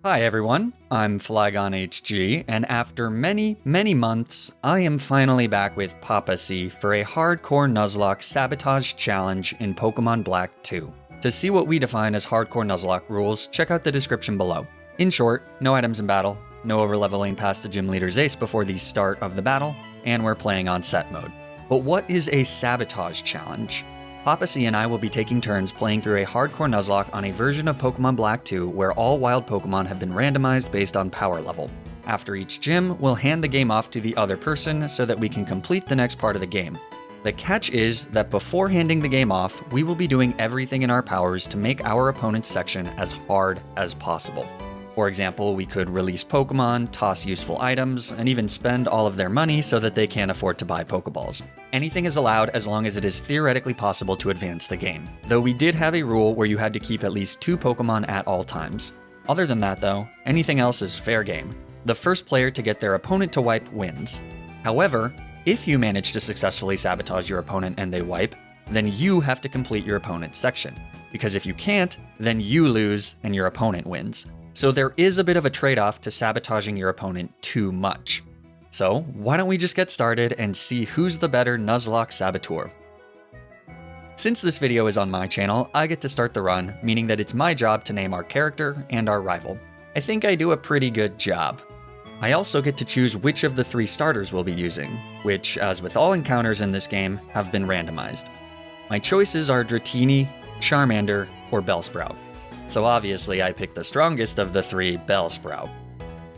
Hi everyone, I'm FlygonHG, and after many months, I am finally back with PaPaSea for a hardcore Nuzlocke Sabotage challenge in Pokemon Black 2. To see what we define as hardcore Nuzlocke rules, check out the description below. In short, no items in battle, no overleveling past the gym leader's ace before the start of the battle, and we're playing on set mode. But what is a Sabotage challenge? PaPaSea and I will be taking turns playing through a hardcore Nuzlocke on a version of Pokemon Black 2 where all wild Pokemon have been randomized based on power level. After each gym, we'll hand the game off to the other person so that we can complete the next part of the game. The catch is that before handing the game off, we will be doing everything in our powers to make our opponent's section as hard as possible. For example, we could release Pokemon, toss useful items, and even spend all of their money so that they can't afford to buy Pokeballs. Anything is allowed as long as it is theoretically possible to advance the game, though we did have a rule where you had to keep at least 2 Pokemon at all times. Other than that though, anything else is fair game. The first player to get their opponent to wipe wins. However, if you manage to successfully sabotage your opponent and they wipe, then you have to complete your opponent's section. Because if you can't, then you lose and your opponent wins. So there is a bit of a trade-off to sabotaging your opponent too much. So why don't we just get started and see who's the better Nuzlocke saboteur. Since this video is on my channel, I get to start the run, meaning that it's my job to name our character and our rival. I think I do a pretty good job. I also get to choose which of the 3 starters we'll be using, which, as with all encounters in this game, have been randomized. My choices are Dratini, Charmander, or Bellsprout. So obviously I picked the strongest of the 3, Bellsprout.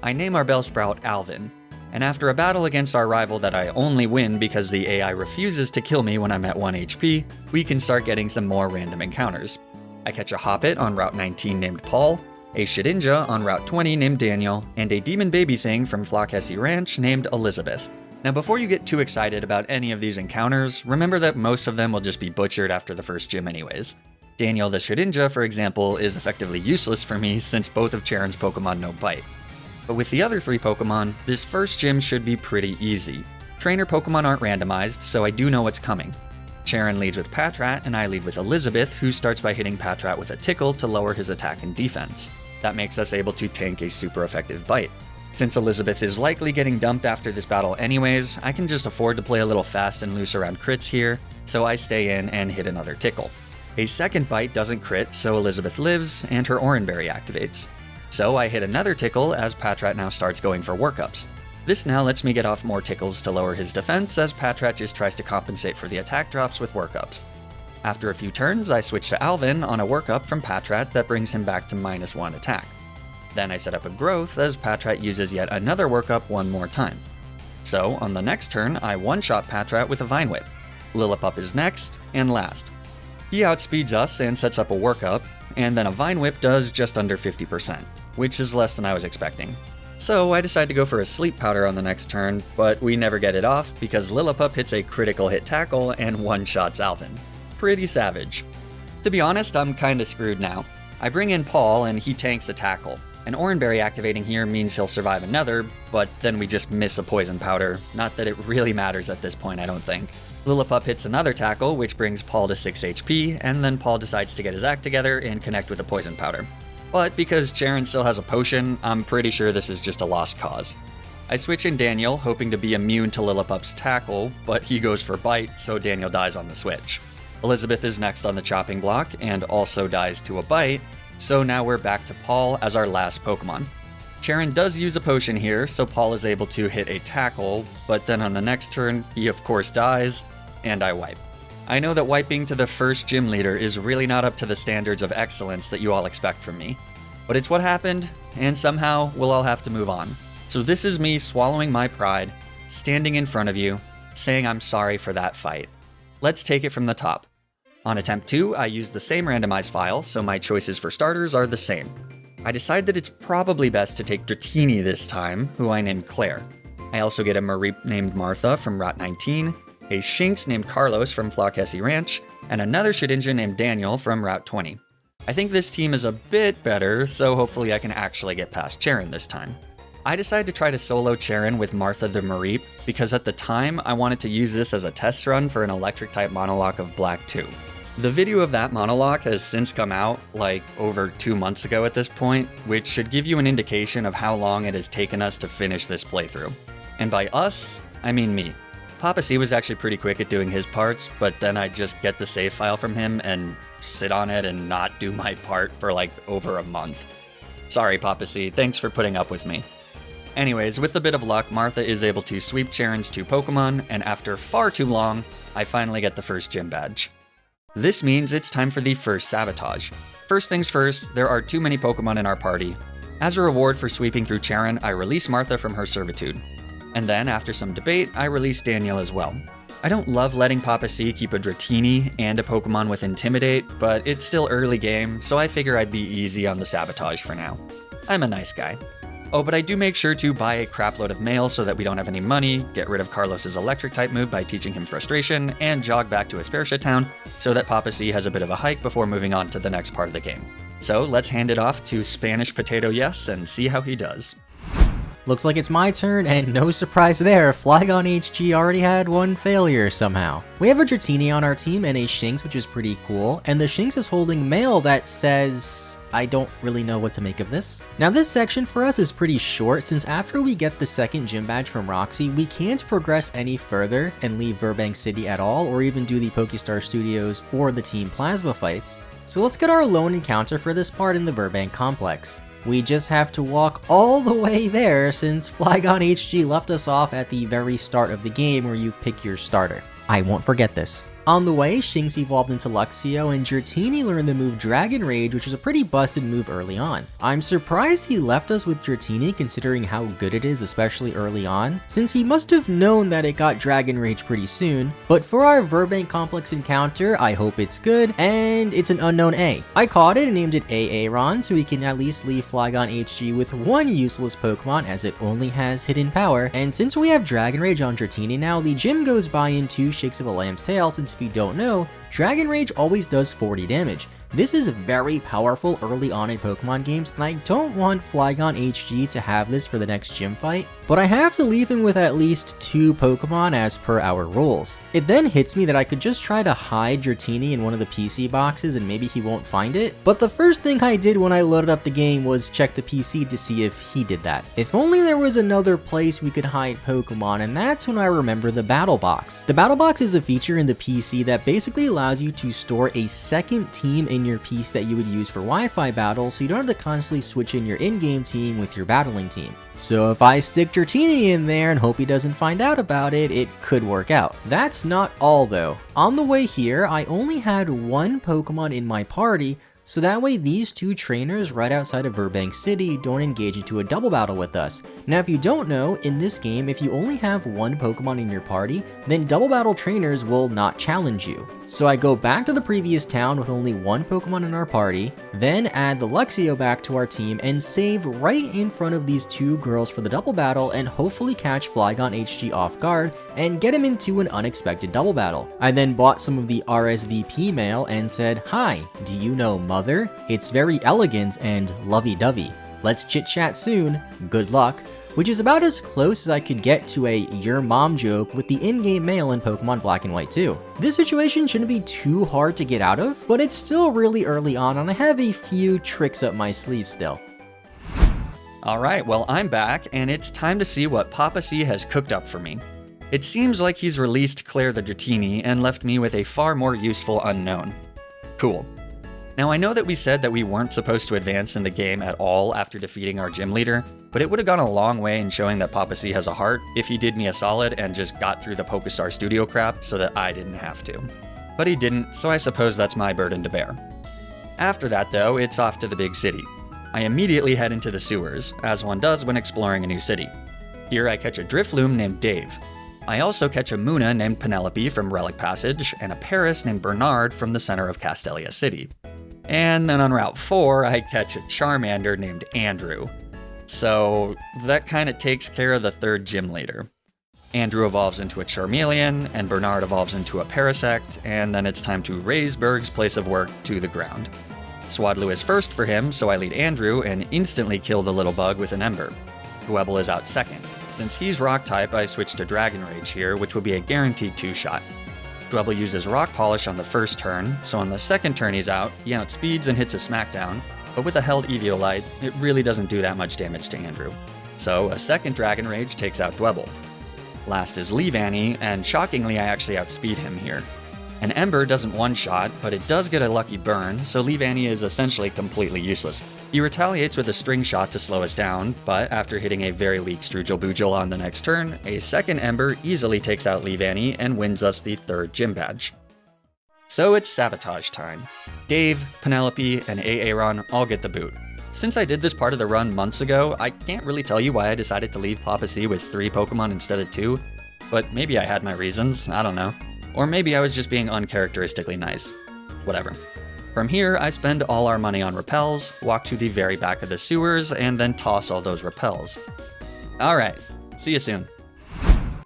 I name our Bellsprout Alvin, and after a battle against our rival that I only win because the AI refuses to kill me when I'm at 1 HP, we can start getting some more random encounters. I catch a Hoppit on Route 19 named Paul, a Shedinja on Route 20 named Daniel, and a demon baby thing from PaPaSea Ranch named Elizabeth. Now before you get too excited about any of these encounters, remember that most of them will just be butchered after the first gym anyways. Daniel the Shedinja, for example, is effectively useless for me since both of Charon's Pokemon no bite. But with the other 3 Pokemon, this first gym should be pretty easy. Trainer Pokemon aren't randomized, so I do know what's coming. Charon leads with Patrat, and I lead with Elizabeth, who starts by hitting Patrat with a Tickle to lower his attack and defense. That makes us able to tank a super effective bite. Since Elizabeth is likely getting dumped after this battle anyways, I can just afford to play a little fast and loose around crits here, so I stay in and hit another Tickle. A second bite doesn't crit, so Elizabeth lives, and her Oranberry activates. So I hit another Tickle as Patrat now starts going for workups. This now lets me get off more Tickles to lower his defense as Patrat just tries to compensate for the attack drops with workups. After a few turns, I switch to Alvin on a workup from Patrat that brings him back to -1 attack. Then I set up a Growth as Patrat uses yet another workup one more time. So on the next turn, I one-shot Patrat with a Vine Whip. Lillipup is next and last. He outspeeds us and sets up a workup, and then a Vine Whip does just under 50%, which is less than I was expecting. So I decide to go for a Sleep Powder on the next turn, but we never get it off because Lillipup hits a critical hit tackle and one-shots Alvin. Pretty savage. To be honest, I'm kinda screwed now. I bring in Paul and he tanks a tackle. An Oranberry activating here means he'll survive another, but then we just miss a Poison Powder. Not that it really matters at this point, I don't think. Lillipup hits another tackle, which brings Paul to 6 HP, and then Paul decides to get his act together and connect with a Poison Powder. But because Charon still has a potion, I'm pretty sure this is just a lost cause. I switch in Daniel, hoping to be immune to Lillipup's tackle, but he goes for bite, so Daniel dies on the switch. Elizabeth is next on the chopping block, and also dies to a bite, so now we're back to Paul as our last Pokemon. Charon does use a potion here, so Paul is able to hit a tackle, but then on the next turn, he of course dies, and I wipe. I know that wiping to the first gym leader is really not up to the standards of excellence that you all expect from me. But it's what happened, and somehow we'll all have to move on. So this is me swallowing my pride, standing in front of you, saying I'm sorry for that fight. Let's take it from the top. On attempt 2, I use the same randomized file, so my choices for starters are the same. I decide that it's probably best to take Dratini this time, who I named Claire. I also get a Mareep named Martha from Route 19, a Shinx named Carlos from PaPaSea Ranch, and another Shedinja named Daniel from Route 20. I think this team is a bit better, so hopefully I can actually get past Charon this time. I decide to try to solo Charon with Martha the Mareep, because at the time I wanted to use this as a test run for an electric type monologue of Black 2. The video of that monologue has since come out, like over 2 months ago at this point, which should give you an indication of how long it has taken us to finish this playthrough. And by us, I mean me. PaPaSea was actually pretty quick at doing his parts, but then I'd just get the save file from him and sit on it and not do my part for like over a month. Sorry, PaPaSea, thanks for putting up with me. Anyways, with a bit of luck, Martha is able to sweep Charon's 2 Pokemon, and after far too long, I finally get the first gym badge. This means it's time for the first Sabotage. First things first, there are too many Pokemon in our party. As a reward for sweeping through Charon, I release Martha from her servitude. And then, after some debate, I release Daniel as well. I don't love letting PaPaSea keep a Dratini and a Pokemon with Intimidate, but it's still early game, so I figure I'd be easy on the Sabotage for now. I'm a nice guy. Oh, but I do make sure to buy a crapload of mail so that we don't have any money, get rid of Carlos's electric type move by teaching him Frustration, and jog back to Aspertia Town so that PaPaSea has a bit of a hike before moving on to the next part of the game. So let's hand it off to Spanish Potato Yes and see how he does. Looks like it's my turn, and no surprise there, Flygon HG already had one failure somehow. We have a Dratini on our team and a Shinx, which is pretty cool, and the Shinx is holding mail that says... I don't really know what to make of this. Now this section for us is pretty short, since after we get the second gym badge from Roxy, we can't progress any further and leave Burbank City at all, or even do the Pokestar Studios or the Team Plasma fights. So let's get our lone encounter for this part in the Burbank Complex. We just have to walk all the way there since Flygon HG left us off at the very start of the game where you pick your starter. I won't forget this. On the way, Shinx evolved into Luxio, and Dratini learned the move Dragon Rage, which is a pretty busted move early on. I'm surprised he left us with Dratini considering how good it is, especially early on, since he must have known that it got Dragon Rage pretty soon. But for our Burbank Complex encounter, I hope it's good, and it's an unknown A. I caught it and named it Aaron, so we can at least leave Flygon HG with one useless Pokemon as it only has hidden power. And since we have Dragon Rage on Dratini now, the gym goes by in 2 shakes of a lamb's tail, since if you don't know, Dragon Rage always does 40 damage. This is very powerful early on in Pokemon games, and I don't want Flygon HG to have this for the next gym fight, but I have to leave him with at least 2 Pokemon as per our rules. It then hits me that I could just try to hide Dratini in one of the PC boxes and maybe he won't find it, but the first thing I did when I loaded up the game was check the PC to see if he did that. If only there was another place we could hide Pokemon, and that's when I remember the Battle Box. The Battle Box is a feature in the PC that basically allows you to store a second team in your piece that you would use for Wi-Fi battles, so you don't have to constantly switch in your in-game team with your battling team. So if I stick Dratini in there and hope he doesn't find out about it, it could work out. That's not all though. On the way here, I only had 1 Pokemon in my party, so that way these 2 trainers right outside of Burbank City don't engage into a double battle with us. Now if you don't know, in this game, if you only have 1 Pokemon in your party, then double battle trainers will not challenge you. So I go back to the previous town with only 1 Pokemon in our party, then add the Luxio back to our team and save right in front of these 2 girls for the double battle and hopefully catch Flygon HG off guard and get him into an unexpected double battle. I then bought some of the RSVP mail and said, "Hi, do you know Mother? It's very elegant and lovey-dovey. Let's chit-chat soon. Good luck." Which is about as close as I could get to a "your mom" joke with the in-game mail in Pokemon Black and White 2. This situation shouldn't be too hard to get out of, but it's still really early on and I have a few tricks up my sleeve still. Alright, well I'm back, and it's time to see what PaPaSea has cooked up for me. It seems like he's released Claire the Dratini and left me with a far more useful unknown. Cool. Now I know that we said that we weren't supposed to advance in the game at all after defeating our gym leader, but it would have gone a long way in showing that PaPaSea has a heart if he did me a solid and just got through the Pokestar Studio crap so that I didn't have to. But he didn't, so I suppose that's my burden to bear. After that though, it's off to the big city. I immediately head into the sewers, as one does when exploring a new city. Here I catch a Drifloon named Dave. I also catch a Muna named Penelope from Relic Passage, and a Paris named Bernard from the center of Castelia City. And then on Route 4, I catch a Charmander named Andrew. So that kind of takes care of the 3rd gym leader. Andrew evolves into a Charmeleon, and Bernard evolves into a Parasect, and then it's time to raise Berg's place of work to the ground. Swadlu is first for him, so I lead Andrew and instantly kill the little bug with an Ember. Dwebble is out second. Since he's Rock type, I switch to Dragon Rage here, which will be a guaranteed 2-shot. Dwebble uses Rock Polish on the first turn, so on the second turn he's out, he outspeeds and hits a smackdown, but with a held Eviolite, it really doesn't do that much damage to Andrew. So a second Dragon Rage takes out Dwebble. Last is Leavanny, and shockingly I actually outspeed him here. An Ember doesn't one-shot, but it does get a lucky burn, so Leavanny is essentially completely useless. He retaliates with a String Shot to slow us down, but after hitting a very weak Strugel Boogel on the next turn, a second Ember easily takes out Leavanny and wins us the third gym badge. So it's Sabotage time. Dave, Penelope, and Aaron all get the boot. Since I did this part of the run months ago, I can't really tell you why I decided to leave PaPaSea with 3 Pokemon instead of 2, but maybe I had my reasons, I don't know. Or maybe I was just being uncharacteristically nice. Whatever. From here, I spend all our money on repels, walk to the very back of the sewers, and then toss all those repels. Alright, see you soon.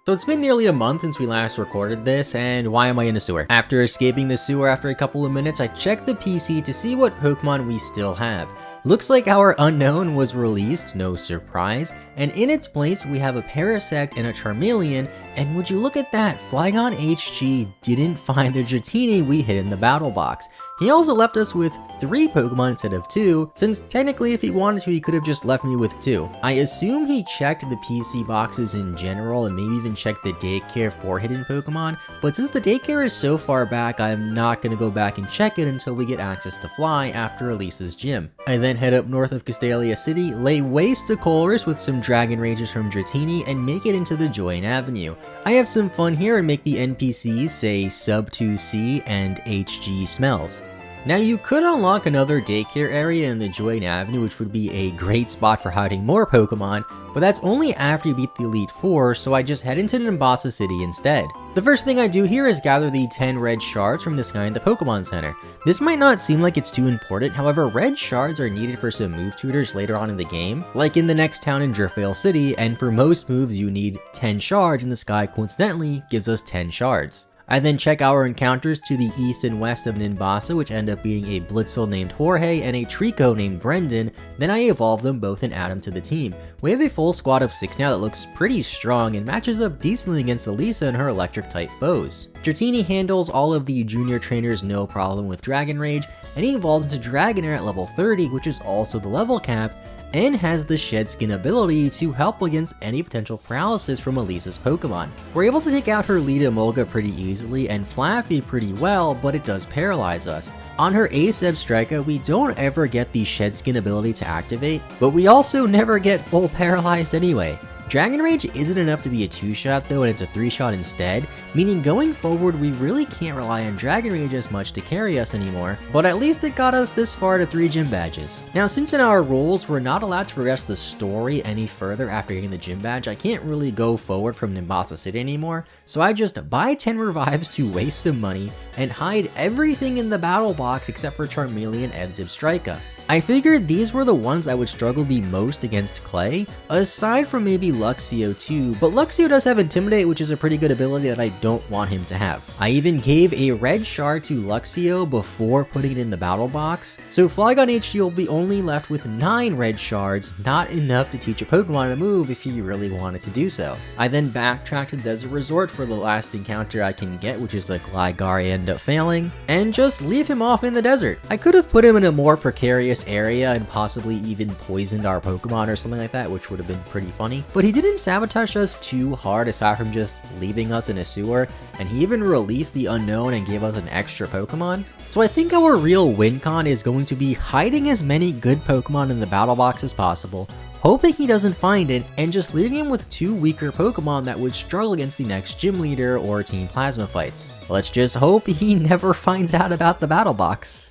So it's been nearly a month since we last recorded this, and why am I in a sewer? After escaping the sewer after a couple of minutes, I checked the PC to see what Pokemon we still have. Looks like our Unknown was released, no surprise, and in its place we have a Parasect and a Charmeleon, and would you look at that, Flygon HG didn't find the Dratini we hid in the battle box. He also left us with 3 Pokemon instead of 2, since technically if he wanted to he could have just left me with 2. I assume he checked the PC boxes in general and maybe even checked the daycare for hidden Pokemon, but since the daycare is so far back, I'm not going to go back and check it until we get access to Fly after Elisa's gym. I then head up north of Castelia City, lay waste to Colress with some Dragon Rages from Dratini, and make it into the Join Avenue. I have some fun here and make the NPCs say Sub 2C and HG Smells. Now you could unlock another daycare area in the Join Avenue, which would be a great spot for hiding more Pokemon, but that's only after you beat the Elite Four, so I just head into Nimbasa City instead. The first thing I do here is gather the 10 red shards from this guy in the Pokemon Center. This might not seem like it's too important, however red shards are needed for some move tutors later on in the game, like in the next town in Driftvale City, and for most moves you need 10 shards, and this guy coincidentally gives us 10 shards. I then check our encounters to the east and west of Nimbasa, which end up being a Blitzel named Jorge and a Trico named Brendan, then I evolve them both and add them to the team. We have a full squad of 6 now that looks pretty strong and matches up decently against Elisa and her electric type foes. Dratini handles all of the junior trainers no problem with Dragon Rage, and he evolves into Dragonair at level 30, which is also the level cap, and has the Shed Skin ability to help against any potential paralysis from Elisa's Pokemon. We're able to take out her lead Emolga pretty easily and Flaffy pretty well, but it does paralyze us. On her Aceb Strika, we don't ever get the Shed Skin ability to activate, but we also never get full paralyzed anyway. Dragon Rage isn't enough to be a 2-shot though, and it's a 3-shot instead, meaning going forward we really can't rely on Dragon Rage as much to carry us anymore, but at least it got us this far to 3 gym badges. Now since in our rules we're not allowed to progress the story any further after getting the gym badge, I can't really go forward from Nimbasa City anymore, so I just buy 10 revives to waste some money and hide everything in the battle box except for Charmeleon and Zebstrika. I figured these were the ones I would struggle the most against Clay, aside from maybe Luxio too, but Luxio does have Intimidate, which is a pretty good ability that I don't want him to have. I even gave a red shard to Luxio before putting it in the battle box, so Flygon HG will be only left with 9 red shards, not enough to teach a Pokemon a move if he really wanted to do so. I then backtrack to the Desert Resort for the last encounter I can get, which is a Gligar I end up failing, and just leave him off in the desert. I could have put him in a more precarious area and possibly even poisoned our Pokemon or something like that, which would have been pretty funny, but he didn't sabotage us too hard aside from just leaving us in a sewer, and he even released the Unknown and gave us an extra Pokemon. So I think our real win con is going to be hiding as many good Pokemon in the battle box as possible, hoping he doesn't find it, and just leaving him with 2 weaker Pokemon that would struggle against the next gym leader or Team Plasma fights. Let's just hope he never finds out about the battle box.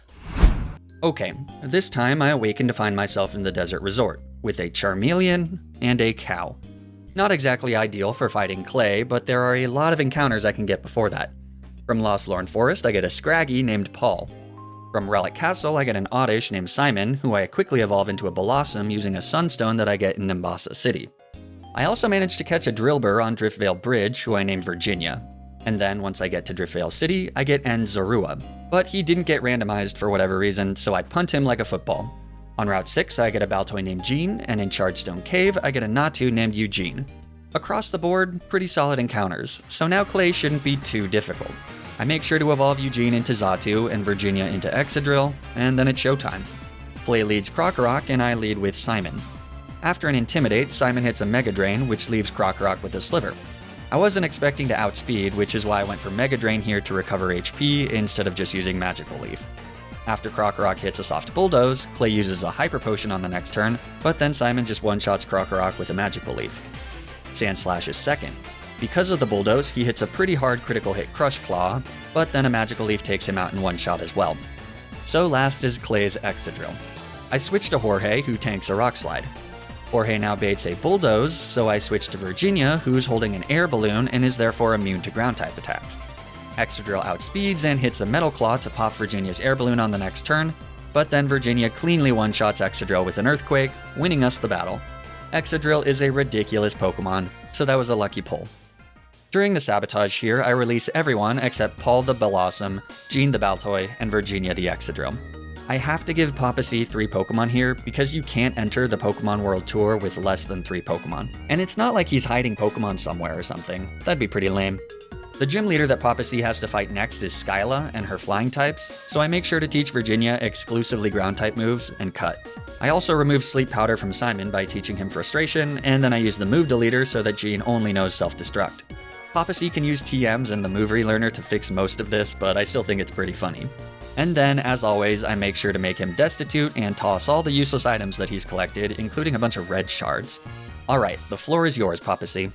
Okay, this time I awaken to find myself in the Desert Resort, with a Charmeleon and a cow. Not exactly ideal for fighting Clay, but there are a lot of encounters I can get before that. From Lost Lorn Forest, I get a Scraggy named Paul. From Relic Castle, I get an Oddish named Simon, who I quickly evolve into a Blossom using a Sunstone that I get in Nimbasa City. I also managed to catch a Drillbur on Driftvale Bridge, who I named Virginia. And then, once I get to Driftvale City, I get N Zorua. But he didn't get randomized for whatever reason, so I punt him like a football. On Route 6, I get a Baltoy named Gene, and in Chargestone Cave, I get a Natu named Eugene. Across the board, pretty solid encounters, so now Clay shouldn't be too difficult. I make sure to evolve Eugene into Xatu and Virginia into Excadrill, and then it's showtime. Clay leads Krokorok, and I lead with Simon. After an Intimidate, Simon hits a Mega Drain, which leaves Krokorok with a Sliver. I wasn't expecting to outspeed, which is why I went for Mega Drain here to recover HP instead of just using Magical Leaf. After Krokorok hits a Soft Bulldoze, Clay uses a Hyper Potion on the next turn, but then Simon just one-shots Krokorok with a Magical Leaf. Sandslash is second. Because of the Bulldoze, he hits a pretty hard critical hit Crush Claw, but then a Magical Leaf takes him out in one shot as well. So last is Clay's Excadrill. I switch to Jorge, who tanks a Rock Slide. Jorge now baits a Bulldoze, so I switch to Virginia, who's holding an Air Balloon and is therefore immune to Ground-type attacks. Excadrill outspeeds and hits a Metal Claw to pop Virginia's Air Balloon on the next turn, but then Virginia cleanly one-shots Excadrill with an Earthquake, winning us the battle. Excadrill is a ridiculous Pokemon, so that was a lucky pull. During the Sabotage here, I release everyone except Paul the Blossom, Jean the Baltoy, and Virginia the Excadrill. I have to give PaPaSea 3 Pokemon here because you can't enter the Pokemon World Tour with less than 3 Pokemon. And it's not like he's hiding Pokemon somewhere or something. That'd be pretty lame. The gym leader that PaPaSea has to fight next is Skyla and her flying types, so I make sure to teach Virginia exclusively ground type moves and cut. I also remove Sleep Powder from Simon by teaching him Frustration, and then I use the move deleter so that Jean only knows self-destruct. PaPaSea can use TMs and the move relearner to fix most of this, but I still think it's pretty funny. And then, as always, I make sure to make him destitute and toss all the useless items that he's collected, including a bunch of red shards. Alright, the floor is yours, PaPaSea.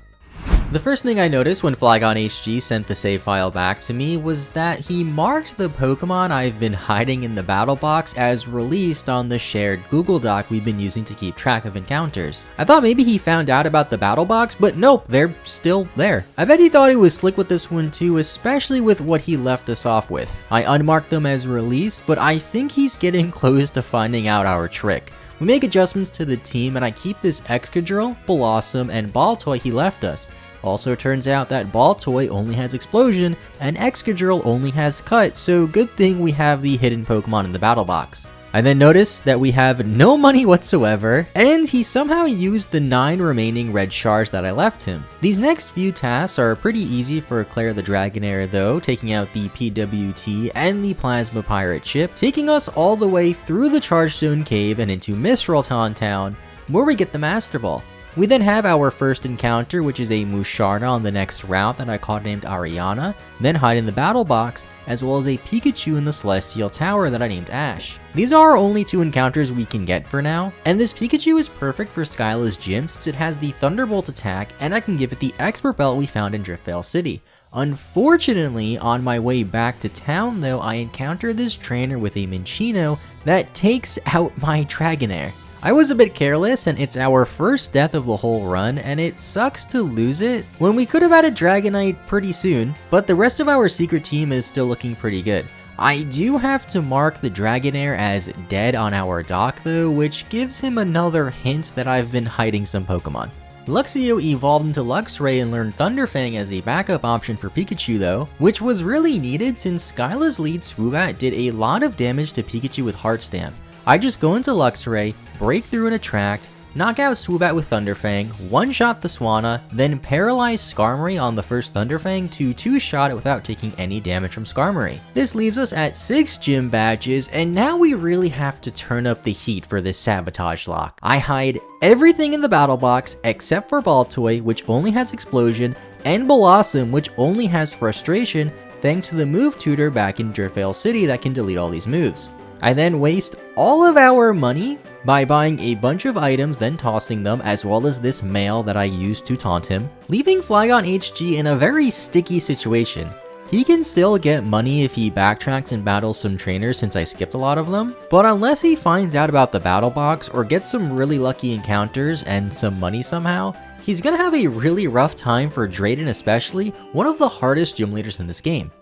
The first thing I noticed when Flygon HG sent the save file back to me was that he marked the Pokemon I've been hiding in the battle box as released on the shared Google Doc we've been using to keep track of encounters. I thought maybe he found out about the battle box, but nope, they're still there. I bet he thought he was slick with this one too, especially with what he left us off with. I unmarked them as released, but I think he's getting close to finding out our trick. We make adjustments to the team and I keep this Excadrill, Blossom, and Baltoy he left us. Also turns out that Baltoy only has Explosion and Excadrill only has Cut, so good thing we have the hidden Pokemon in the battle box. I then notice that we have no money whatsoever, and he somehow used the 9 remaining red shards that I left him. These next few tasks are pretty easy for Claire the Dragonair though, taking out the PWT and the Plasma Pirate ship, taking us all the way through the Chargestone Cave and into Misralton Town, where we get the Master Ball. We then have our first encounter, which is a Musharna on the next route that I caught named Ariana, then hide in the battle box, as well as a Pikachu in the Celestial Tower that I named Ash. These are our only 2 encounters we can get for now, and this Pikachu is perfect for Skyla's gym since it has the Thunderbolt attack and I can give it the Expert Belt we found in Driftvale City. Unfortunately, on my way back to town though, I encounter this trainer with a Minccino that takes out my Dragonair. I was a bit careless and it's our first death of the whole run and it sucks to lose it when we could have had a Dragonite pretty soon, but the rest of our secret team is still looking pretty good. I do have to mark the Dragonair as dead on our dock though, which gives him another hint that I've been hiding some Pokemon. Luxio evolved into Luxray and learned Thunderfang as a backup option for Pikachu though, which was really needed since Skyla's lead Swoobat did a lot of damage to Pikachu with Heart Stamp. I just go into Luxray, break through and attract, knock out Swoobat with Thunderfang, one-shot the Swanna, then paralyze Skarmory on the first Thunderfang to 2-shot it without taking any damage from Skarmory. This leaves us at 6 gym badges, and now we really have to turn up the heat for this Sabotage lock. I hide everything in the battle box except for Baltoy, which only has Explosion, and Blossom, which only has Frustration, thanks to the move tutor back in Driftvale City that can delete all these moves. I then waste all of our money by buying a bunch of items, then tossing them, as well as this mail that I used to taunt him, leaving Flygon HG in a very sticky situation. He can still get money if he backtracks and battles some trainers since I skipped a lot of them, but unless he finds out about the battle box or gets some really lucky encounters and some money somehow, he's gonna have a really rough time for Drayden especially, one of the hardest gym leaders in this game.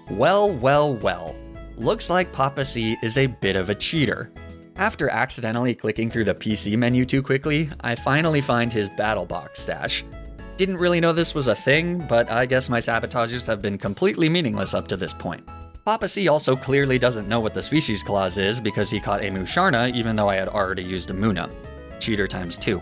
Well. Looks like PaPaSea is a bit of a cheater. After accidentally clicking through the PC menu too quickly, I finally find his battle box stash. Didn't really know this was a thing, but I guess my sabotages have been completely meaningless up to this point. PaPaSea also clearly doesn't know what the species clause is because he caught a Musharna even though I had already used a Munna. Cheater times 2.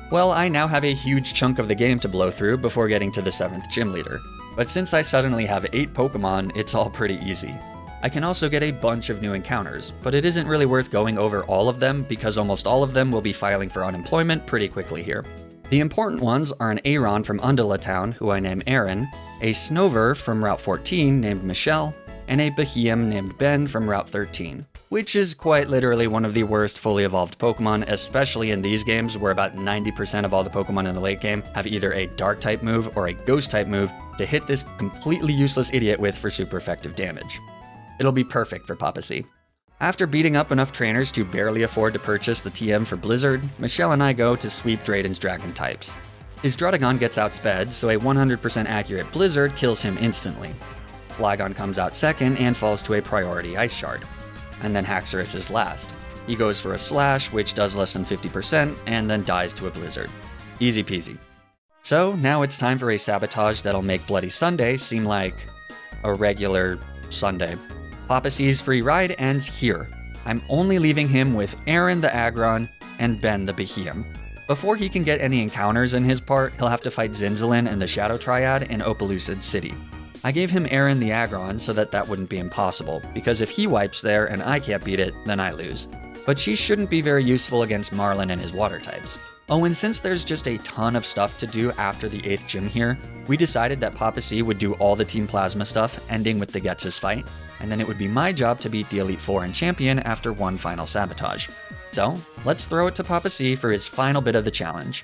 Well, I now have a huge chunk of the game to blow through before getting to the 7th gym leader. but since I suddenly have 8 Pokemon, it's all pretty easy. I can also get a bunch of new encounters, but it isn't really worth going over all of them because almost all of them will be filing for unemployment pretty quickly here. The important ones are an Aron from Undula Town, who I name Aaron, a Snover from Route 14 named Michelle, and a Beheeyem named Ben from Route 13, which is quite literally one of the worst fully evolved Pokemon, especially in these games where about 90% of all the Pokemon in the late game have either a Dark-type move or a Ghost-type move to hit this completely useless idiot with for super effective damage. It'll be perfect for PaPaSea. After beating up enough trainers to barely afford to purchase the TM for Blizzard, Michelle and I go to sweep Drayden's Dragon types. His Druddigon gets outsped, so a 100% accurate Blizzard kills him instantly. Flygon comes out second and falls to a priority Ice Shard. And then Haxorus is last. He goes for a Slash, which does less than 50%, and then dies to a Blizzard. Easy peasy. So now it's time for a Sabotage that'll make Bloody Sunday seem like a regular Sunday. PaPaSea's free ride ends here. I'm only leaving him with Aaron the Aggron and Ben the Beheeyem. Before he can get any encounters in his part, he'll have to fight Zinzalin and the Shadow Triad in Opelucid City. I gave him Aaron the Aggron so that wouldn't be impossible, because if he wipes there and I can't beat it, then I lose. But she shouldn't be very useful against Marlin and his water types. Oh, and since there's just a ton of stuff to do after the 8th gym here, we decided that PaPaSea would do all the Team Plasma stuff, ending with the Ghetsis fight, and then it would be my job to beat the Elite Four and Champion after one final Sabotage. So, let's throw it to PaPaSea for his final bit of the challenge.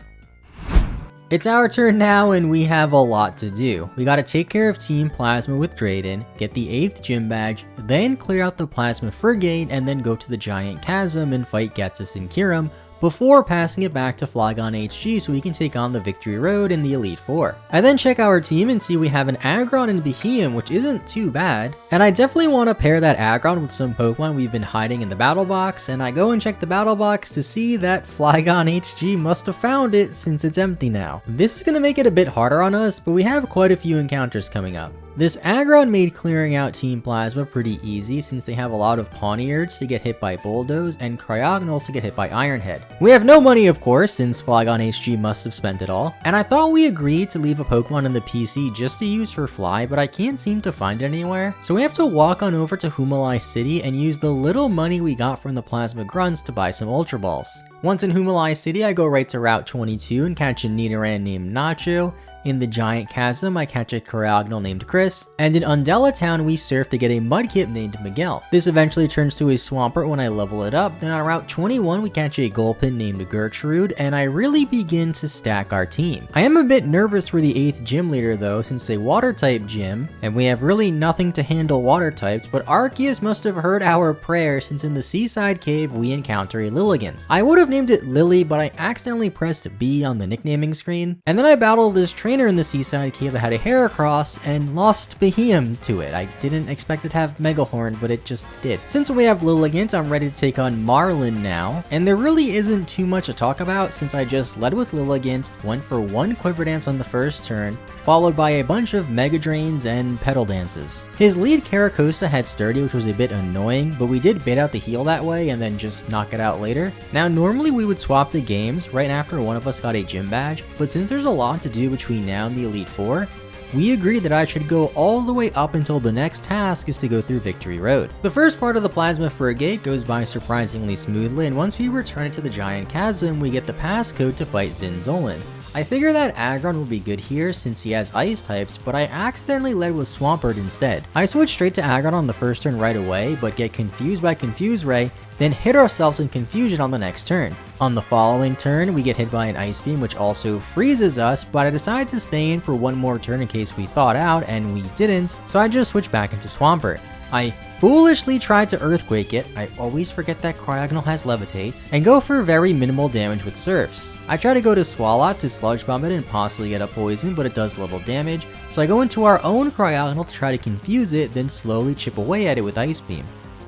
It's our turn now, and we have a lot to do. We gotta take care of Team Plasma with Drayden, get the 8th gym badge, then clear out the Plasma Frigate, and then go to the Giant Chasm and fight Ghetsis and Kyurem, before passing it back to Flygon HG so we can take on the Victory Road in the Elite Four. I then check our team and see we have an Aggron and Beheeyem, which isn't too bad, and I definitely want to pair that Aggron with some Pokemon we've been hiding in the battle box, and I go and check the battle box to see that Flygon HG must have found it since it's empty now. This is going to make it a bit harder on us, but we have quite a few encounters coming up. This Aggron made clearing out Team Plasma pretty easy since they have a lot of Pawniards to get hit by Bulldoze and Cryogonals to get hit by Ironhead. We have no money, of course, since Flygon HG must have spent it all, and I thought we agreed to leave a Pokemon in the PC just to use for Fly, but I can't seem to find it anywhere, so we have to walk on over to Humalai City and use the little money we got from the Plasma Grunts to buy some Ultra Balls. Once in Humalai City, I go right to Route 22 and catch a Nidoran named Nacho. In the Giant Chasm, I catch a Cryogonal named Chris, and in Undella Town, we surf to get a Mudkip named Miguel. This eventually turns to a Swampert when I level it up. Then on Route 21, we catch a Gulpin named Gertrude, and I really begin to stack our team. I am a bit nervous for the 8th gym leader though, since a Water-type gym, and we have really nothing to handle Water types, but Arceus must have heard our prayer since in the Seaside Cave, we encounter a Lilligant. I would have named it Lily, but I accidentally pressed B on the nicknaming screen, and then I battled this trainer in the Seaside Cave that had a Heracross and lost Beheeyem to it. I didn't expect it to have Megahorn, but it just did. Since we have Lilligant, I'm ready to take on Marlin now, and there really isn't too much to talk about since I just led with Lilligant, went for one Quiver Dance on the first turn, followed by a bunch of Mega Drains and Petal Dances. His lead Caracosta had Sturdy, which was a bit annoying, but we did bait out the heal that way and then just knock it out later. Now normally we would swap the games right after one of us got a gym badge, but since there's a lot to do between now and the Elite Four, we agreed that I should go all the way up until the next task is to go through Victory Road. The first part of the Plasma Frigate goes by surprisingly smoothly, and once we return it to the Giant Chasm, we get the passcode to fight Zinzolin. I figure that Aggron will be good here since he has ice types, but I accidentally led with Swampert instead. I switch straight to Aggron on the first turn right away, but get confused by Confuse Ray, then hit ourselves in confusion on the next turn. On the following turn, we get hit by an Ice Beam, which also freezes us, but I decide to stay in for one more turn in case we thawed out, and we didn't, so I just switch back into Swampert. I foolishly tried to Earthquake it, I always forget that Cryogonal has Levitate, and go for very minimal damage with Surfs. I try to go to Swalot to Sludge Bomb it and possibly get a Poison, but it does level damage, so I go into our own Cryogonal to try to confuse it, then slowly chip away at it with Ice Beam.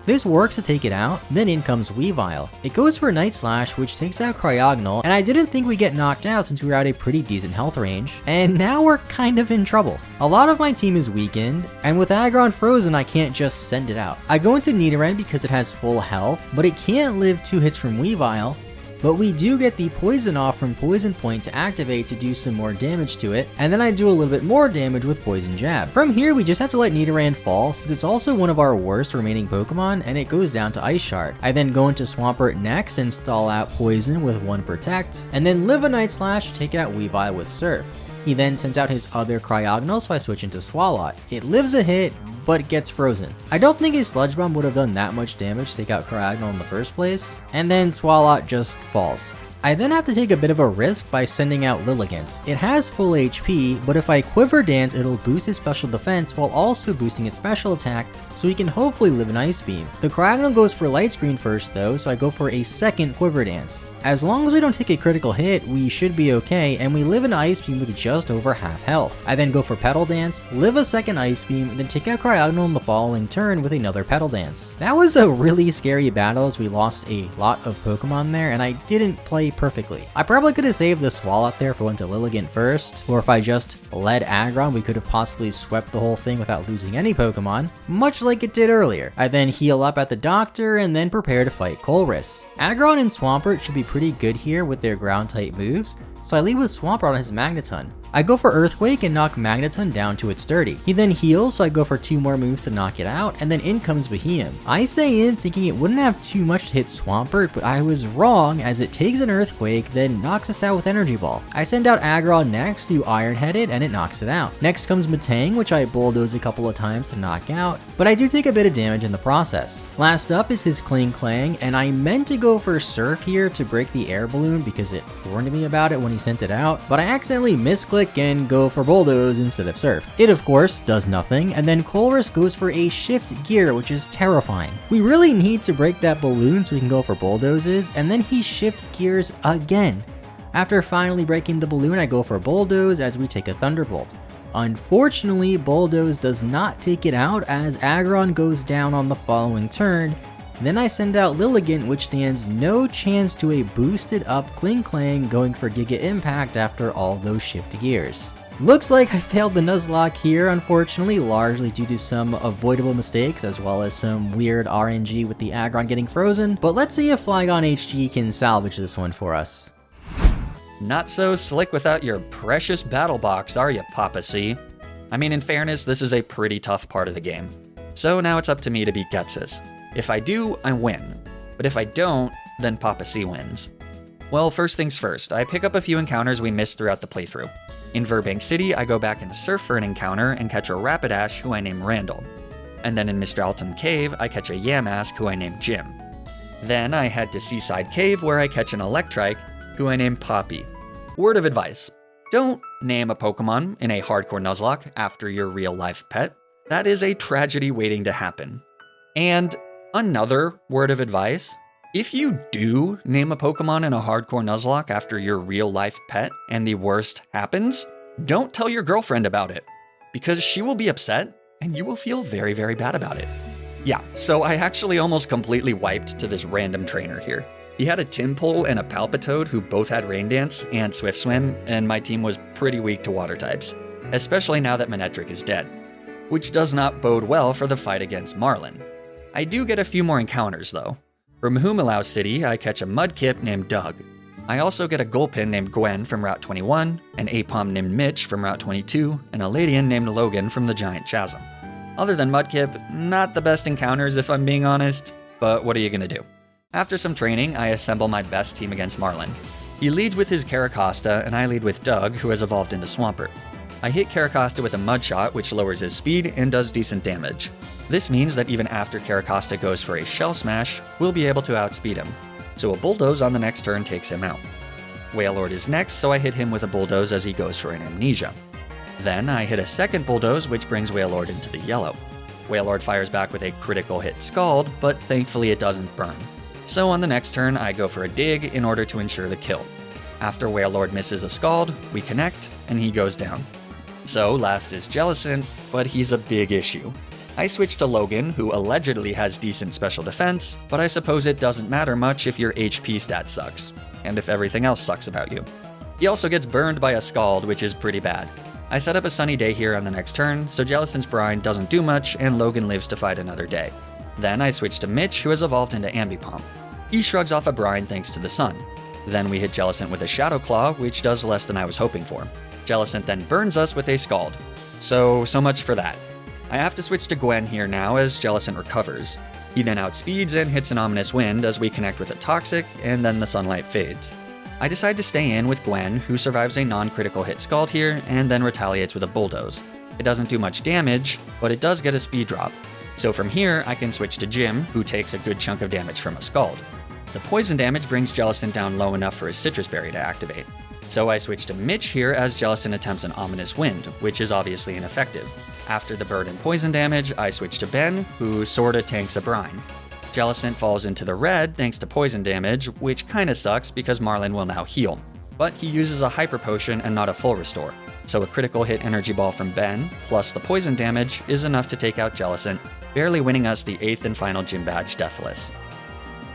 This works to take it out, then in comes Weavile. It goes for Night Slash, which takes out Cryogonal, and I didn't think we'd get knocked out since we were at a pretty decent health range, and now we're kind of in trouble. A lot of my team is weakened, and with Aggron frozen I can't just send it out. I go into Nidoran because it has full health, but it can't live 2 hits from Weavile, but we do get the poison off from Poison Point to activate to do some more damage to it, and then I do a little bit more damage with Poison Jab. From here, we just have to let Nidoran fall, since it's also one of our worst remaining Pokemon, and it goes down to Ice Shard. I then go into Swampert next and stall out Poison with 1 Protect, and then live a Night Slash to take out Weavile with Surf. He then sends out his other Cryogonal, so I switch into Swalot. It lives a hit, but gets frozen. I don't think a Sludge Bomb would have done that much damage to take out Cryogonal in the first place, and then Swalot just falls. I then have to take a bit of a risk by sending out Lilligant. It has full HP, but if I Quiver Dance, it'll boost his special defense while also boosting his special attack, so he can hopefully live an Ice Beam. The Cryogonal goes for Light Screen first though, so I go for a second Quiver Dance. As long as we don't take a critical hit, we should be okay, and we live an Ice Beam with just over half health. I then go for Petal Dance, live a second Ice Beam, then take out Cryogonal in the following turn with another Petal Dance. That was a really scary battle as we lost a lot of Pokemon there, and I didn't play perfectly. I probably could have saved the Swalot there for went to Lilligant first, or if I just led Aggron, we could have possibly swept the whole thing without losing any Pokemon, much like it did earlier. I then heal up at the doctor and then prepare to fight Colress. Aggron and Swampert should be pretty good here with their ground type moves, so I lead with Swampert on his Magneton. I go for Earthquake and knock Magneton down to its 30. He then heals, so I go for 2 more moves to knock it out, and then in comes Behemoth. I stay in thinking it wouldn't have too much to hit Swampert, but I was wrong as it takes an Earthquake, then knocks us out with Energy Ball. I send out Aggron next to Iron-Head it, and it knocks it out. Next comes Metang, which I bulldoze a couple of times to knock out, but I do take a bit of damage in the process. Last up is his Kling Clang, and I meant to go for Surf here to break the air balloon because it warned me about it when he sent it out, but I accidentally misclick and go for Bulldoze instead of Surf. It of course does nothing, and then Colress goes for a Shift Gear, which is terrifying. We really need to break that balloon so we can go for Bulldozes, and then he Shift Gears again. After finally breaking the balloon, I go for Bulldoze as we take a Thunderbolt. Unfortunately, Bulldoze does not take it out as Aggron goes down on the following turn. Then I send out Lilligant, which stands no chance to a boosted up Kling Clang going for Giga Impact after all those Shift Gears. Looks like I failed the Nuzlocke here, unfortunately, largely due to some avoidable mistakes as well as some weird RNG with the Aggron getting frozen, but let's see if Flygon HG can salvage this one for us. Not so slick without your precious battle box, are you, PaPaSea? I mean, in fairness, this is a pretty tough part of the game. So now it's up to me to beat Ghetsis. If I do, I win. But if I don't, then PaPaSea wins. Well, first things first, I pick up a few encounters we missed throughout the playthrough. In Verbank City, I go back into Surf for an encounter and catch a Rapidash who I name Randall. And then in Mr. Altum Cave, I catch a Yamask who I name Jim. Then I head to Seaside Cave where I catch an Electrike who I name Poppy. Word of advice, don't name a Pokemon in a hardcore Nuzlocke after your real life pet. That is a tragedy waiting to happen. And another word of advice, if you do name a Pokemon in a hardcore Nuzlocke after your real life pet and the worst happens, don't tell your girlfriend about it, because she will be upset and you will feel very, very bad about it. Yeah, so I actually almost completely wiped to this random trainer here. He had a Timpole and a Palpitoad who both had Rain Dance and Swift Swim, and my team was pretty weak to water types, especially now that Manectric is dead, which does not bode well for the fight against Marlin. I do get a few more encounters though. From Humilau City, I catch a Mudkip named Doug. I also get a Gulpin named Gwen from Route 21, an Apom named Mitch from Route 22, and a Ladian named Logan from the Giant Chasm. Other than Mudkip, not the best encounters if I'm being honest, but what are you gonna do? After some training, I assemble my best team against Marlin. He leads with his Caracosta, and I lead with Doug, who has evolved into Swampert. I hit Caracosta with a Mud Shot, which lowers his speed and does decent damage. This means that even after Caracosta goes for a Shell Smash, we'll be able to outspeed him. So a Bulldoze on the next turn takes him out. Wailord is next, so I hit him with a Bulldoze as he goes for an Amnesia. Then I hit a second Bulldoze, which brings Wailord into the yellow. Wailord fires back with a critical hit Scald, but thankfully it doesn't burn. So on the next turn, I go for a Dig in order to ensure the kill. After Wailord misses a Scald, we connect, and he goes down. So last is Jellicent, but he's a big issue. I switch to Logan, who allegedly has decent special defense, but I suppose it doesn't matter much if your HP stat sucks, and if everything else sucks about you. He also gets burned by a Scald, which is pretty bad. I set up a Sunny Day here on the next turn, so Jellicent's Brine doesn't do much, and Logan lives to fight another day. Then I switch to Mitch, who has evolved into Ambipom. He shrugs off a Brine thanks to the sun. Then we hit Jellicent with a Shadow Claw, which does less than I was hoping for. Jellicent then burns us with a Scald. So much for that. I have to switch to Gwen here now as Jellicent recovers. He then outspeeds and hits an Ominous Wind as we connect with a Toxic, and then the Sunlight fades. I decide to stay in with Gwen, who survives a non-critical hit Scald here, and then retaliates with a Bulldoze. It doesn't do much damage, but it does get a speed drop. So from here, I can switch to Jim, who takes a good chunk of damage from a Scald. The poison damage brings Jellicent down low enough for his Citrus Berry to activate. So I switch to Mitch here as Jellicent attempts an Ominous Wind, which is obviously ineffective. After the burn and poison damage, I switch to Ben, who sorta tanks a Brine. Jellicent falls into the red thanks to poison damage, which kinda sucks because Marlin will now heal. But he uses a Hyper Potion and not a full restore, so a critical hit Energy Ball from Ben, plus the poison damage, is enough to take out Jellicent, barely winning us the 8th and final gym badge Deathless.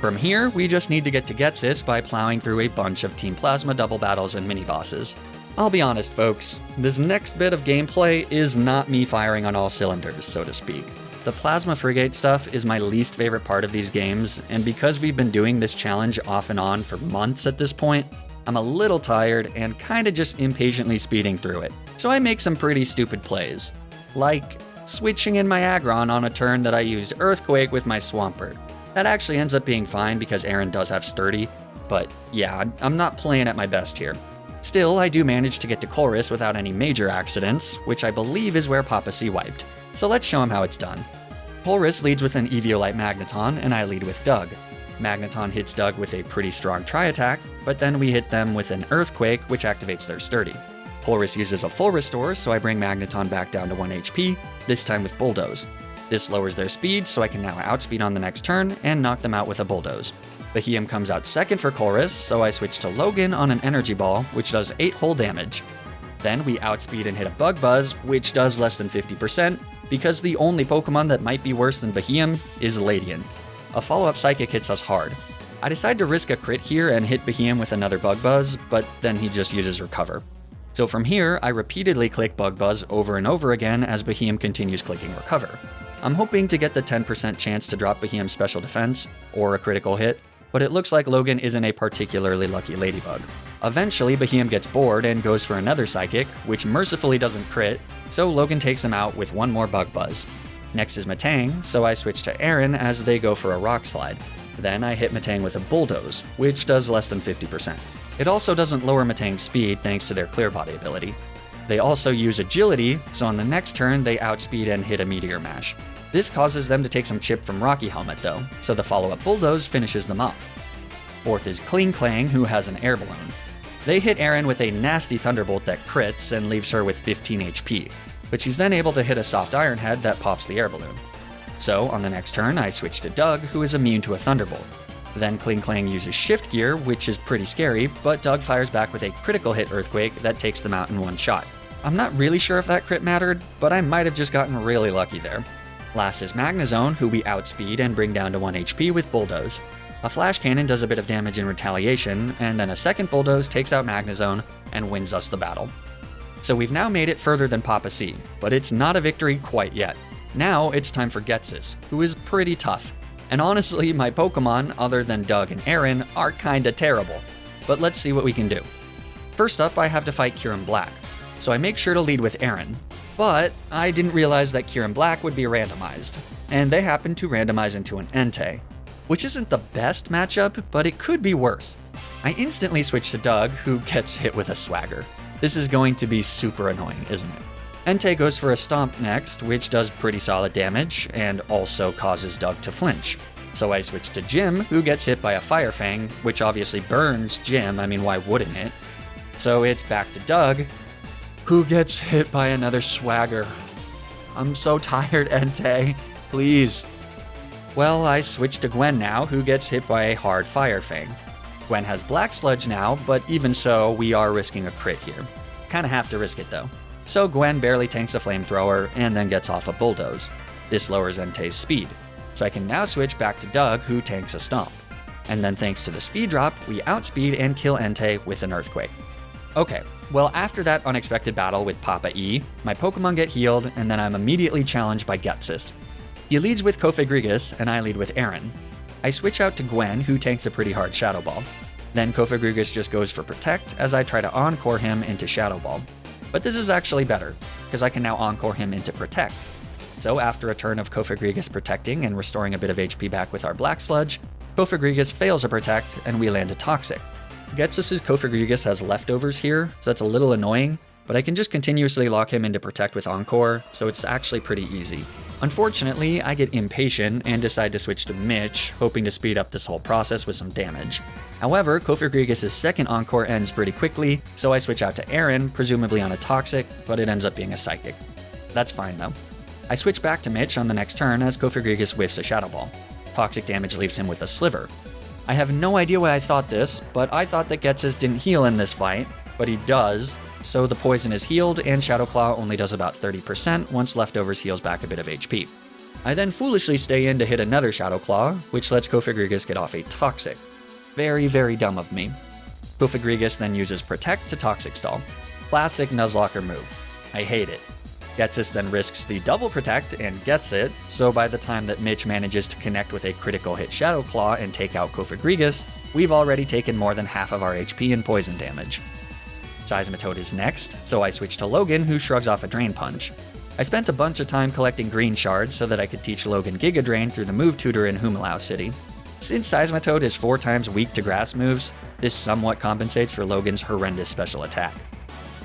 From here, we just need to get to Ghetsis by plowing through a bunch of Team Plasma double battles and mini-bosses. I'll be honest, folks, this next bit of gameplay is not me firing on all cylinders, so to speak. The Plasma Frigate stuff is my least favorite part of these games, and because we've been doing this challenge off and on for months at this point, I'm a little tired and kinda just impatiently speeding through it. So I make some pretty stupid plays, like switching in my Aggron on a turn that I used Earthquake with my Swampert. That actually ends up being fine because Aaron does have Sturdy, but yeah, I'm not playing at my best here. Still, I do manage to get to Chorus without any major accidents, which I believe is where PaPaSea wiped. So let's show him how it's done. Chorus leads with an Eviolite Magneton, and I lead with Doug. Magneton hits Doug with a pretty strong Tri-Attack, but then we hit them with an Earthquake, which activates their Sturdy. Chorus uses a full restore, so I bring Magneton back down to 1 HP, this time with Bulldoze. This lowers their speed, so I can now outspeed on the next turn and knock them out with a Bulldoze. Behem comes out second for Chorus, so I switch to Logan on an Energy Ball, which does 8 whole damage. Then we outspeed and hit a Bug Buzz, which does less than 50%, because the only Pokemon that might be worse than Behem is Ladian. A follow-up Psychic hits us hard. I decide to risk a crit here and hit Behem with another Bug Buzz, but then he just uses Recover. So from here, I repeatedly click Bug Buzz over and over again as Behem continues clicking Recover. I'm hoping to get the 10% chance to drop Behem's special defense, or a critical hit, but it looks like Logan isn't a particularly lucky ladybug. Eventually, Behem gets bored and goes for another Psychic, which mercifully doesn't crit, so Logan takes him out with one more Bug Buzz. Next is Matang, so I switch to Aaron as they go for a Rock Slide. Then I hit Matang with a Bulldoze, which does less than 50%. It also doesn't lower Matang's speed thanks to their Clear Body ability. They also use Agility, so on the next turn they outspeed and hit a Meteor Mash. This causes them to take some chip from Rocky Helmet though, so the follow-up Bulldoze finishes them off. Fourth is Kling Klang, who has an Air Balloon. They hit Aaron with a nasty Thunderbolt that crits and leaves her with 15 HP, but she's then able to hit a Soft Iron Head that pops the Air Balloon. So on the next turn I switch to Doug, who is immune to a Thunderbolt. Then Kling Klang uses Shift Gear, which is pretty scary, but Doug fires back with a critical hit Earthquake that takes them out in one shot. I'm not really sure if that crit mattered, but I might have just gotten really lucky there. Last is Magnezone, who we outspeed and bring down to 1 HP with Bulldoze. A Flash Cannon does a bit of damage in retaliation, and then a second Bulldoze takes out Magnezone and wins us the battle. So we've now made it further than PaPaSea, but it's not a victory quite yet. Now it's time for Ghetsis, who is pretty tough. And honestly, my Pokemon, other than Doug and Aaron, are kinda terrible. But let's see what we can do. First up, I have to fight Kyurem Black, so I make sure to lead with Aaron. But I didn't realize that Kyurem Black would be randomized, and they happen to randomize into an Entei, which isn't the best matchup, but it could be worse. I instantly switch to Doug, who gets hit with a Swagger. This is going to be super annoying, isn't it? Entei goes for a Stomp next, which does pretty solid damage, and also causes Doug to flinch. So I switch to Jim, who gets hit by a Fire Fang, which obviously burns Jim, I mean why wouldn't it? So it's back to Doug, who gets hit by another Swagger. I'm so tired, Entei. Please. Well, I switch to Gwen now, who gets hit by a hard Fire Fang. Gwen has Black Sludge now, but even so, we are risking a crit here. Kinda have to risk it though. So Gwen barely tanks a Flamethrower and then gets off a Bulldoze. This lowers Entei's speed, so I can now switch back to Doug, who tanks a Stomp. And then thanks to the speed drop, we outspeed and kill Entei with an Earthquake. Okay, well after that unexpected battle with PaPaSea I, my Pokemon get healed and then I'm immediately challenged by Ghetsis. He leads with Kofagrigus and I lead with Aaron. I switch out to Gwen, who tanks a pretty hard Shadow Ball. Then Kofagrigus just goes for Protect as I try to Encore him into Shadow Ball. But this is actually better, because I can now Encore him into Protect. So after a turn of Kofagrigus protecting and restoring a bit of HP back with our Black Sludge, Kofagrigus fails a Protect and we land a Toxic. Getsus's Kofagrigus has leftovers here, so that's a little annoying, but I can just continuously lock him into Protect with Encore, so it's actually pretty easy. Unfortunately, I get impatient and decide to switch to Mitch, hoping to speed up this whole process with some damage. However, Kofagrigus' second Encore ends pretty quickly, so I switch out to Aaron, presumably on a Toxic, but it ends up being a Psychic. That's fine though. I switch back to Mitch on the next turn as Kofagrigus whiffs a Shadow Ball. Toxic damage leaves him with a Sliver. I have no idea why I thought this, but I thought that Getsus didn't heal in this fight, but he does, so the poison is healed and Shadow Claw only does about 30% once Leftovers heals back a bit of HP. I then foolishly stay in to hit another Shadow Claw, which lets Kofagrigus get off a Toxic. Very, very dumb of me. Kofagrigus then uses Protect to Toxic Stall. Classic Nuzlocker move. I hate it. Getsus then risks the double Protect and gets it, so by the time that Mitch manages to connect with a critical hit Shadow Claw and take out Kofagrigus, we've already taken more than half of our HP in poison damage. Seismitoad is next, so I switch to Logan, who shrugs off a Drain Punch. I spent a bunch of time collecting green shards so that I could teach Logan Giga Drain through the move tutor in Humalao City. Since Seismitoad is 4 times weak to grass moves, this somewhat compensates for Logan's horrendous special attack.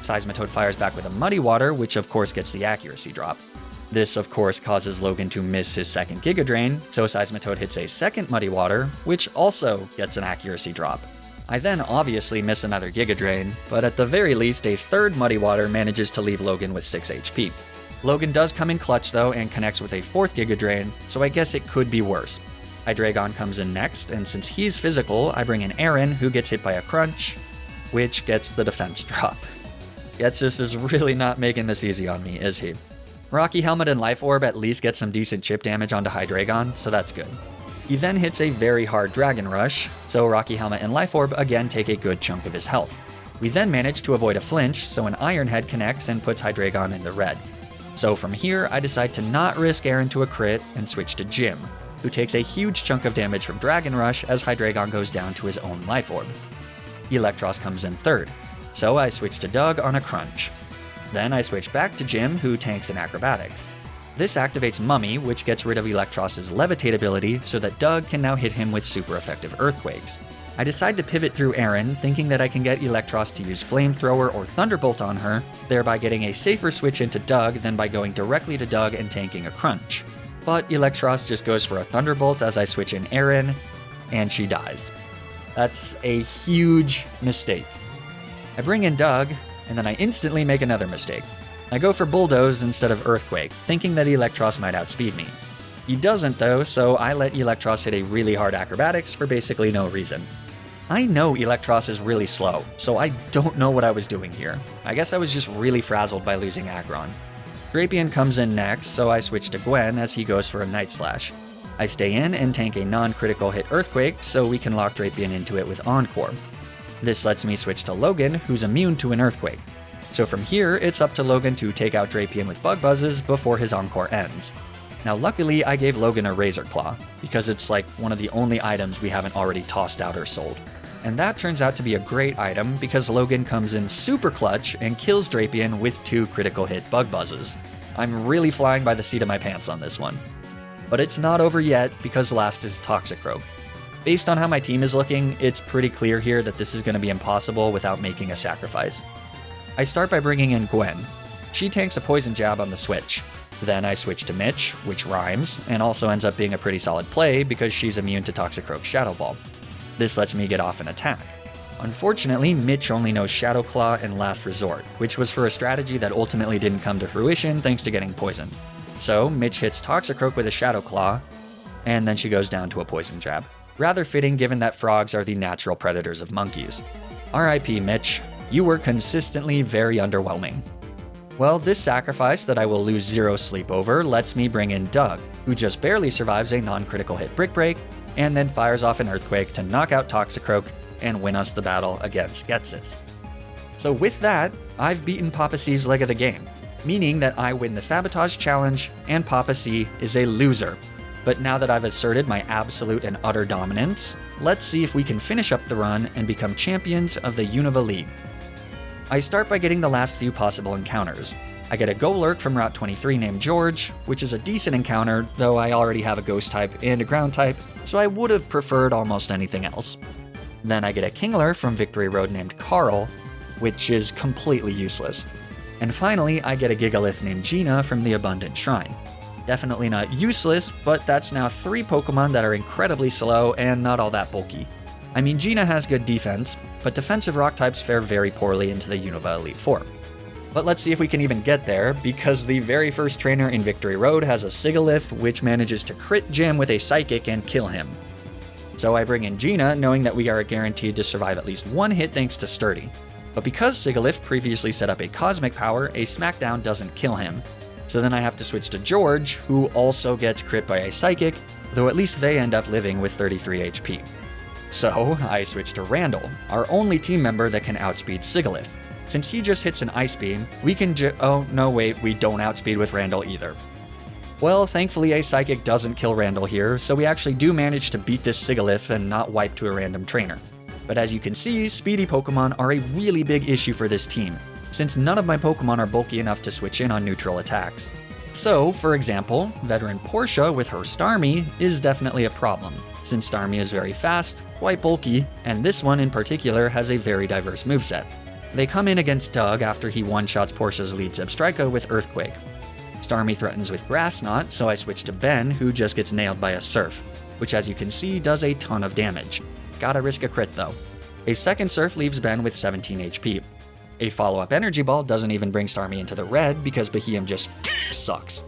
Seismitoad fires back with a Muddy Water, which of course gets the accuracy drop. This of course causes Logan to miss his second Giga Drain, so Seismitoad hits a second Muddy Water, which also gets an accuracy drop. I then obviously miss another Giga Drain, but at the very least a third Muddy Water manages to leave Logan with 6 HP. Logan does come in clutch though and connects with a 4th Giga Drain, so I guess it could be worse. Hydreigon comes in next, and since he's physical, I bring in Aaron, who gets hit by a Crunch, which gets the defense drop. Getsus is really not making this easy on me, is he? Rocky Helmet and Life Orb at least get some decent chip damage onto Hydreigon, so that's good. He then hits a very hard Dragon Rush, so Rocky Helmet and Life Orb again take a good chunk of his health. We then manage to avoid a flinch, so an Iron Head connects and puts Hydreigon in the red. So from here, I decide to not risk Aaron to a crit and switch to Jim, who takes a huge chunk of damage from Dragon Rush as Hydreigon goes down to his own Life Orb. Electros comes in third, so I switch to Doug on a Crunch. Then I switch back to Jim, who tanks in Acrobatics. This activates Mummy, which gets rid of Electros' Levitate ability so that Doug can now hit him with super effective Earthquakes. I decide to pivot through Aaron, thinking that I can get Electros to use Flamethrower or Thunderbolt on her, thereby getting a safer switch into Doug than by going directly to Doug and tanking a Crunch. But Electros just goes for a Thunderbolt as I switch in Aaron, and she dies. That's a huge mistake. I bring in Doug, and then I instantly make another mistake. I go for Bulldoze instead of Earthquake, thinking that Electros might outspeed me. He doesn't though, so I let Electros hit a really hard Acrobatics for basically no reason. I know Electros is really slow, so I don't know what I was doing here. I guess I was just really frazzled by losing Aggron. Drapion comes in next, so I switch to Gwen as he goes for a Night Slash. I stay in and tank a non-critical hit Earthquake so we can lock Drapion into it with Encore. This lets me switch to Logan, who's immune to an Earthquake. So from here, it's up to Logan to take out Drapion with Bug Buzzes before his Encore ends. Now luckily, I gave Logan a Razor Claw, because it's like one of the only items we haven't already tossed out or sold. And that turns out to be a great item because Logan comes in super clutch and kills Drapion with 2 critical hit Bug Buzzes. I'm really flying by the seat of my pants on this one. But it's not over yet because last is Toxicroak. Based on how my team is looking, it's pretty clear here that this is going to be impossible without making a sacrifice. I start by bringing in Gwen. She tanks a Poison Jab on the switch. Then I switch to Mitch, which rhymes, and also ends up being a pretty solid play because she's immune to Toxicroak's Shadow Ball. This lets me get off an attack. Unfortunately, Mitch only knows Shadow Claw and Last Resort, which was for a strategy that ultimately didn't come to fruition thanks to getting poisoned. So Mitch hits Toxicroak with a Shadow Claw, and then she goes down to a Poison Jab. Rather fitting given that frogs are the natural predators of monkeys. RIP Mitch, you were consistently very underwhelming. Well, this sacrifice that I will lose 0 sleep over lets me bring in Doug, who just barely survives a non-critical hit Brick Break, and then fires off an Earthquake to knock out Toxicroak and win us the battle against Getsus. So with that, I've beaten PaPaSea's leg of the game, meaning that I win the Sabotage Challenge and PaPaSea is a loser. But now that I've asserted my absolute and utter dominance, let's see if we can finish up the run and become champions of the Unova League. I start by getting the last few possible encounters. I get a Golurk from Route 23 named George, which is a decent encounter, though I already have a Ghost type and a Ground type, so I would have preferred almost anything else. Then I get a Kingler from Victory Road named Carl, which is completely useless. And finally, I get a Gigalith named Gina from the Abundant Shrine. Definitely not useless, but that's now 3 Pokemon that are incredibly slow and not all that bulky. I mean, Gina has good defense, but defensive rock types fare very poorly into the Unova Elite Four. But let's see if we can even get there, because the very first trainer in Victory Road has a Sigilyph, which manages to crit Jim with a Psychic and kill him. So I bring in Gina, knowing that we are guaranteed to survive at least one hit thanks to Sturdy. But because Sigilyph previously set up a Cosmic Power, a Smackdown doesn't kill him. So then I have to switch to George, who also gets crit by a Psychic, though at least they end up living with 33 HP. So I switch to Randall, our only team member that can outspeed Sigilyph. Since he just hits an Ice Beam, we can oh no wait, we don't outspeed with Randall either. Well, thankfully a Psychic doesn't kill Randall here, so we actually do manage to beat this Sigilyph and not wipe to a random trainer. But as you can see, speedy Pokemon are a really big issue for this team, since none of my Pokemon are bulky enough to switch in on neutral attacks. So, for example, veteran Portia with her Starmie is definitely a problem, since Starmie is very fast, quite bulky, and this one in particular has a very diverse moveset. They come in against Doug after he one-shots Portia's lead Zebstrika with Earthquake. Starmie threatens with Grass Knot, so I switch to Ben, who just gets nailed by a Surf, which as you can see does a ton of damage. Gotta risk a crit though. A second Surf leaves Ben with 17 HP. A follow-up Energy Ball doesn't even bring Starmie into the red because Beheeyem just sucks.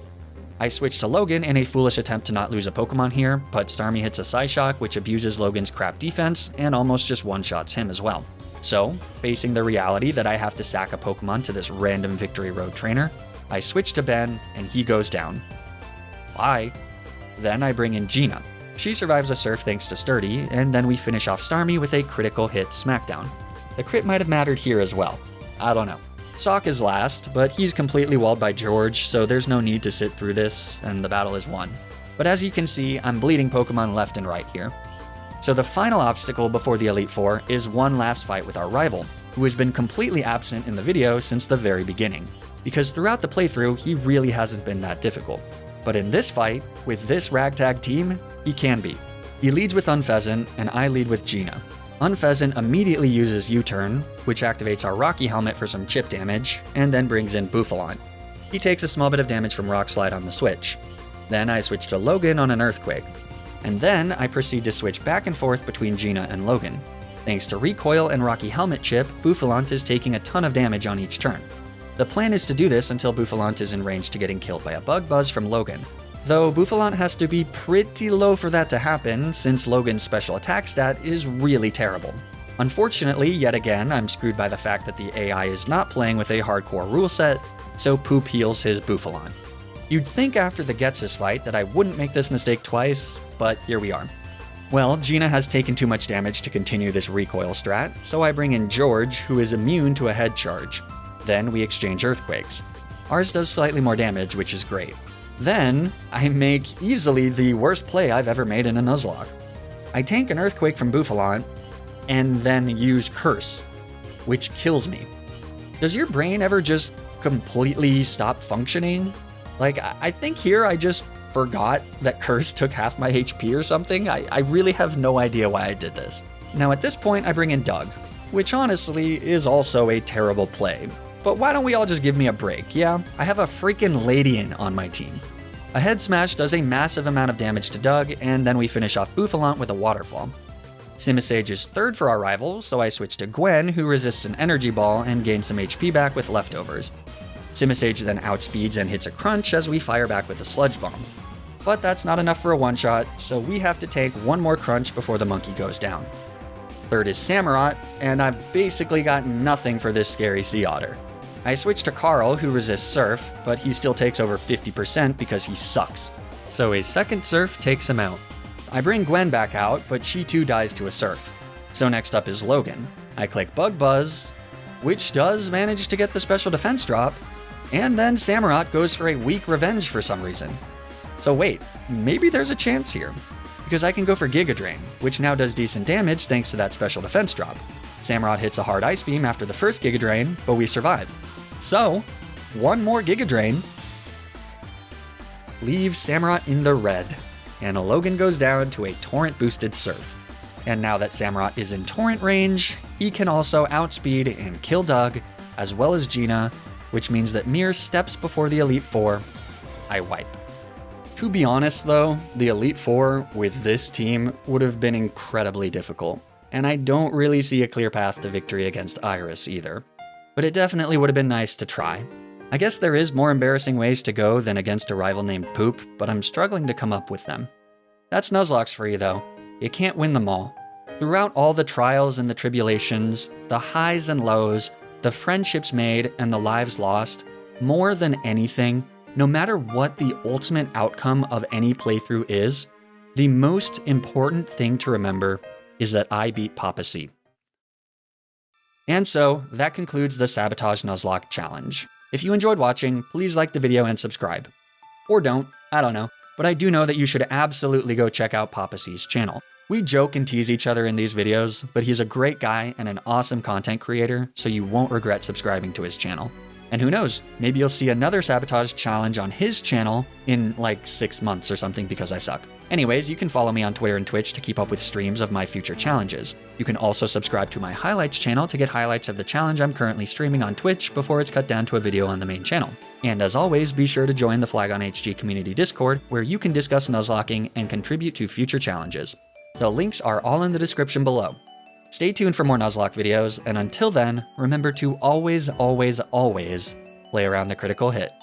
I switch to Logan in a foolish attempt to not lose a Pokemon here, but Starmie hits a Psyshock which abuses Logan's crap defense and almost just one-shots him as well. So, facing the reality that I have to sack a Pokemon to this random Victory Road trainer, I switch to Ben and he goes down. Bye. Then I bring in Gina. She survives a Surf thanks to Sturdy, and then we finish off Starmie with a critical hit Smackdown. The crit might have mattered here as well. I don't know. Sock is last, but he's completely walled by George, so there's no need to sit through this, and the battle is won. But as you can see, I'm bleeding Pokemon left and right here. So the final obstacle before the Elite Four is one last fight with our rival, who has been completely absent in the video since the very beginning, because throughout the playthrough he really hasn't been that difficult. But in this fight, with this ragtag team, he can be. He leads with Unpheasant, and I lead with Gina. Unpheasant immediately uses U-Turn, which activates our Rocky Helmet for some chip damage, and then brings in Bouffalant. He takes a small bit of damage from Rock Slide on the switch. Then I switch to Logan on an Earthquake. And then I proceed to switch back and forth between Gina and Logan. Thanks to Recoil and Rocky Helmet chip, Bouffalant is taking a ton of damage on each turn. The plan is to do this until Bouffalant is in range to getting killed by a Bug Buzz from Logan. Though Bouffalant has to be pretty low for that to happen, since Logan's special attack stat is really terrible. Unfortunately, yet again, I'm screwed by the fact that the AI is not playing with a hardcore rule set, so Poop heals his Bouffalant. You'd think after the Getsus fight that I wouldn't make this mistake twice, but here we are. Well, Gina has taken too much damage to continue this recoil strat, so I bring in George, who is immune to a head charge. Then we exchange Earthquakes. Ours does slightly more damage, which is great. Then, I make easily the worst play I've ever made in a Nuzlocke. I tank an Earthquake from Bouffalant, and then use Curse, which kills me. Does your brain ever just completely stop functioning? Like, I think here I just forgot that Curse took half my HP or something. I really have no idea why I did this. Now at this point I bring in Doug, which honestly is also a terrible play. But why don't we all just give me a break, yeah? I have a freaking Ladian on my team. A Head Smash does a massive amount of damage to Doug, and then we finish off Bouffalant with a Waterfall. Simisage is third for our rival, so I switch to Gwen, who resists an Energy Ball and gains some HP back with Leftovers. Simisage then outspeeds and hits a Crunch as we fire back with a Sludge Bomb. But that's not enough for a one-shot, so we have to take one more Crunch before the monkey goes down. Third is Samurott, and I've basically got nothing for this scary Sea Otter. I switch to Carl, who resists Surf, but he still takes over 50% because he sucks. So a second Surf takes him out. I bring Gwen back out, but she too dies to a Surf. So next up is Logan. I click Bug Buzz, which does manage to get the special defense drop, and then Samurott goes for a weak Revenge for some reason. So wait, maybe there's a chance here. Because I can go for Giga Drain, which now does decent damage thanks to that special defense drop. Samurott hits a hard Ice Beam after the first Giga Drain, but we survive. So, one more Giga Drain leaves Samurott in the red, and Logan goes down to a Torrent boosted Surf. And now that Samurott is in Torrent range, he can also outspeed and kill Doug, as well as Gina, which means that mere steps before the Elite Four, I wipe. To be honest though, the Elite Four with this team would have been incredibly difficult, and I don't really see a clear path to victory against Iris either. But it definitely would have been nice to try. I guess there is more embarrassing ways to go than against a rival named Poop, but I'm struggling to come up with them. That's Nuzlocke for you though. You can't win them all. Throughout all the trials and the tribulations, the highs and lows, the friendships made and the lives lost, more than anything, no matter what the ultimate outcome of any playthrough is, the most important thing to remember is that I beat PaPaSea. And so, that concludes the Sabotage Nuzlocke challenge. If you enjoyed watching, please like the video and subscribe. Or don't, I don't know, but I do know that you should absolutely go check out PaPaSea's channel. We joke and tease each other in these videos, but he's a great guy and an awesome content creator, so you won't regret subscribing to his channel. And who knows, maybe you'll see another Sabotage challenge on his channel in like 6 months or something because I suck. Anyways, you can follow me on Twitter and Twitch to keep up with streams of my future challenges. You can also subscribe to my highlights channel to get highlights of the challenge I'm currently streaming on Twitch before it's cut down to a video on the main channel. And as always, be sure to join the FlygonHG community Discord where you can discuss Nuzlocking and contribute to future challenges. The links are all in the description below. Stay tuned for more Nuzlocke videos, and until then, remember to always, always, always play around the critical hit.